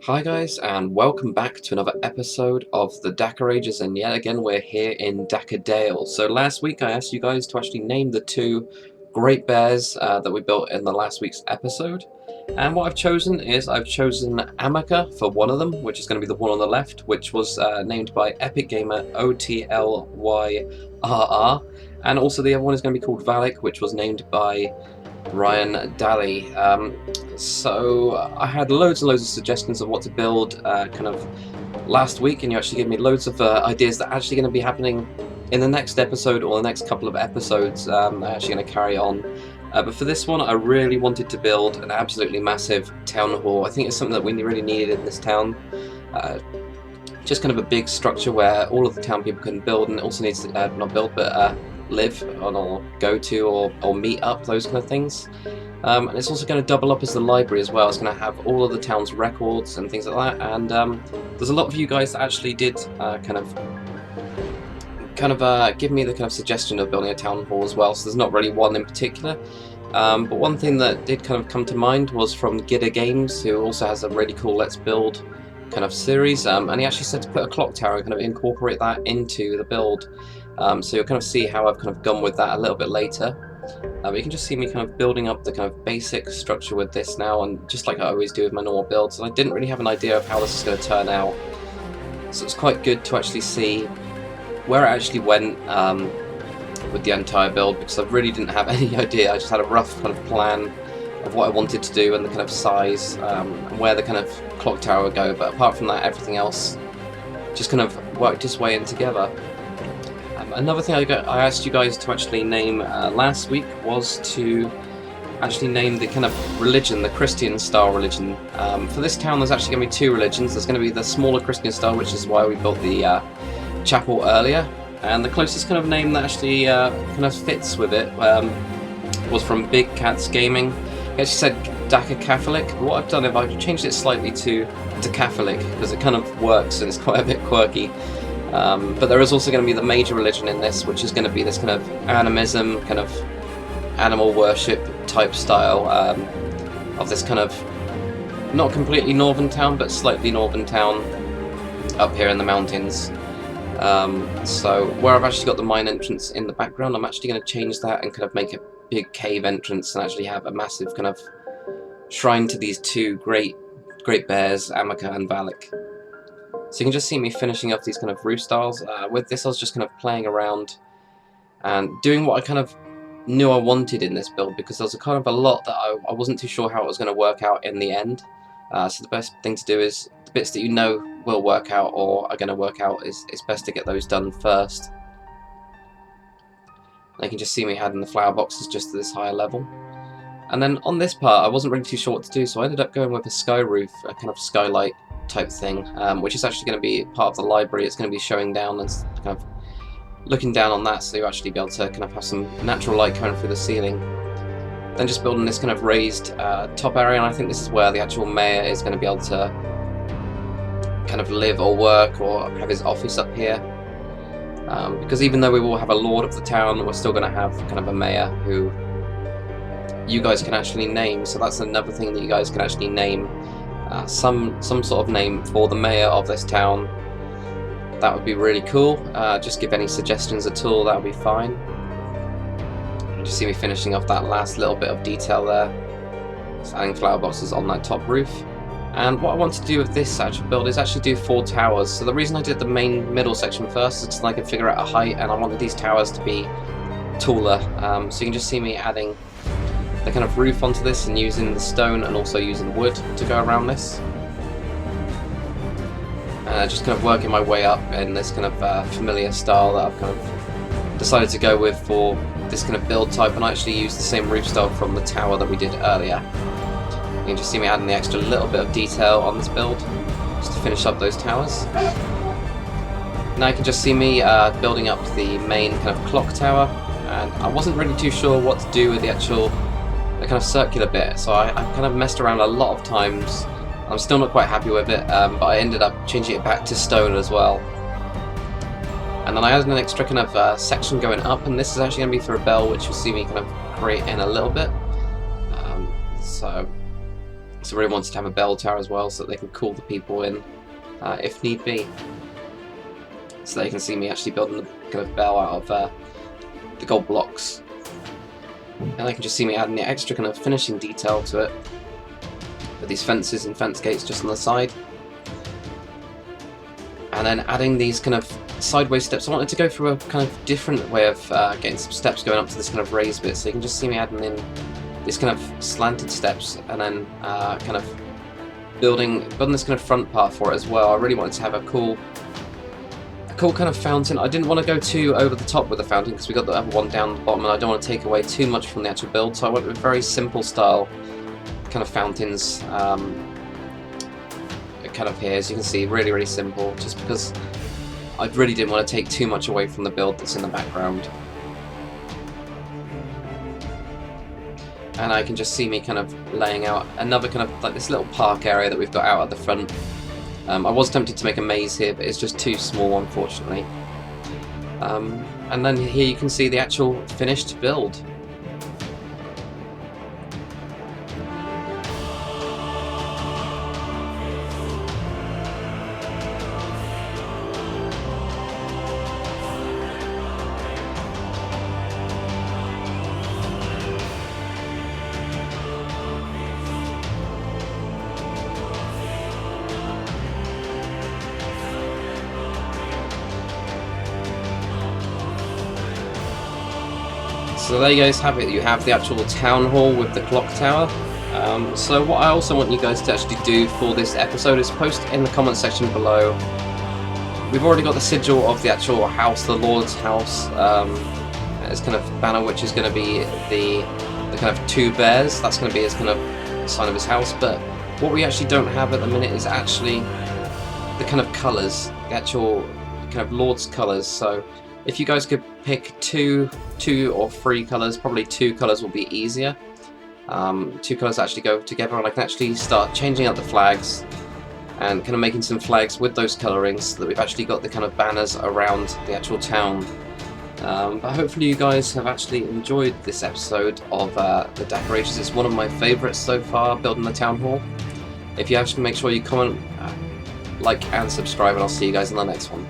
Hi guys, and welcome back to another episode of the Dakr Ages, and yet again we're here in Dakr Dale. So last week I asked you guys to actually name the two great bears that we built in the last week's episode, and what I've chosen is I've chosen Amaka for one of them, which is going to be the one on the left, which was named by Epic Gamer OTLYRR, and also the other one is going to be called Valak, which was named by Ryan Daly. So I had loads and loads of suggestions of what to build kind of last week, and you actually gave me loads of ideas that are actually going to be happening in the next episode or the next couple of episodes. I'm actually going to carry on. But for this one, I really wanted to build an absolutely massive town hall. I think it's something that we really needed in this town. Just kind of a big structure where all of the town people can build, and it also needs to, not build, but live on or go to or meet up, those kind of things. And it's also going to double up as the library as well. It's going to have all of the town's records and things like that. And there's a lot of you guys that actually did kind of give me the kind of suggestion of building a town hall as well. So there's not really one in particular. But one thing that did kind of come to mind was from Dakr Games, who also has a really cool Let's Build kind of series. And he actually said to put a clock tower and kind of incorporate that into the build. So you'll kind of see how I've kind of gone with that a little bit later. But you can just see me kind of building up the kind of basic structure with this now, and just like I always do with my normal builds. And I didn't really have an idea of how this is going to turn out, so it's quite good to actually see where it actually went with the entire build, because I really didn't have any idea. I just had a rough kind of plan of what I wanted to do and the kind of size and where the kind of clock tower would go. But apart from that, everything else just kind of worked its way in together. Another thing I asked you guys to actually name last week was to actually name the kind of religion, the Christian style religion. For this town there's actually going to be two religions. There's going to be the smaller Christian style, which is why we built the chapel earlier, and the closest kind of name that actually kind of fits with it was from Big Cats Gaming. He actually said Dakr Catholic, but what I've done is I've changed it slightly to Catholic, because it kind of works and it's quite a bit quirky. But there is also going to be the major religion in this, which is going to be this kind of animism, kind of animal worship type style of this kind of not completely northern town, but slightly northern town up here in the mountains. So where I've actually got the mine entrance in the background, I'm actually going to change that and kind of make a big cave entrance and actually have a massive kind of shrine to these two great bears, Amaka and Valak. So you can just see me finishing up these kind of roof styles. With this I was just kind of playing around and doing what I kind of knew I wanted in this build, because there was kind of a lot that I wasn't too sure how it was going to work out in the end. So the best thing to do is the bits that you know will work out or are going to work out, it's best to get those done first. And you can just see me adding the flower boxes just to this higher level. And then on this part I wasn't really too sure what to do, so I ended up going with a sky roof, a kind of skylight type thing, which is actually going to be part of the library. It's going to be showing down and kind of looking down on that, so you'll actually be able to kind of have some natural light coming through the ceiling. Then just building this kind of raised top area, and I think this is where the actual mayor is going to be able to kind of live or work or have his office up here. Because even though we will have a lord of the town, we're still going to have kind of a mayor who you guys can actually name. So that's another thing that you guys can actually name. Some sort of name for the mayor of this town. That would be really cool. Just give any suggestions at all, that would be fine. You just see me finishing off that last little bit of detail there. Just adding flower boxes on that top roof. And what I want to do with this actual build is actually do 4 towers. So the reason I did the main middle section first is so I can figure out a height, and I wanted these towers to be taller. So you can just see me adding the kind of roof onto this and using the stone and also using wood to go around this. Just kind of working my way up in this kind of familiar style that I've kind of decided to go with for this kind of build type, and I actually used the same roof style from the tower that we did earlier. You can just see me adding the extra little bit of detail on this build just to finish up those towers. Now you can just see me building up the main kind of clock tower, and I wasn't really too sure what to do with the kind of circular bit, so I kind of messed around a lot of times. I'm still not quite happy with it, but I ended up changing it back to stone as well. And then I added an extra kind of section going up, and this is actually going to be for a bell, which you'll see me kind of create in a little bit. So So I really wanted to have a bell tower as well, so that they can call the people in if need be. So they can see me actually building the kind of bell out of the gold blocks. And they can just see me adding the extra kind of finishing detail to it, with these fences and fence gates just on the side. And then adding these kind of sideways steps. I wanted to go through a kind of different way of getting some steps going up to this kind of raised bit, so you can just see me adding in these kind of slanted steps, and then kind of building this kind of front part for it as well. I really wanted to have a cool kind of fountain. I didn't want to go too over the top with the fountain because we got the other one down the bottom, and I don't want to take away too much from the actual build, so I went with very simple style kind of fountains kind of here, as you can see, really simple, just because I really didn't want to take too much away from the build that's in the background. And I can just see me kind of laying out another kind of like this little park area that we've got out at the front. I was tempted to make a maze here, but it's just too small, unfortunately. And then here you can see the actual finished build. So there you guys have it, you have the actual town hall with the clock tower. So what I also want you guys to actually do for this episode is post in the comment section below. We've already got the sigil of the actual house, the Lord's house, as kind of banner, which is going to be the kind of two bears. That's going to be his kind of sign of his house, but what we actually don't have at the minute is actually the kind of colours, the actual kind of Lord's colours. So if you guys could pick two or three colours, probably two colours will be easier. Two colours actually go together, and I can actually start changing out the flags and kind of making some flags with those colourings, so that we've actually got the kind of banners around the actual town. But hopefully you guys have actually enjoyed this episode of the Dakr Ages. It's one of my favourites so far, building the town hall. If you actually make sure you comment, like and subscribe, and I'll see you guys in the next one.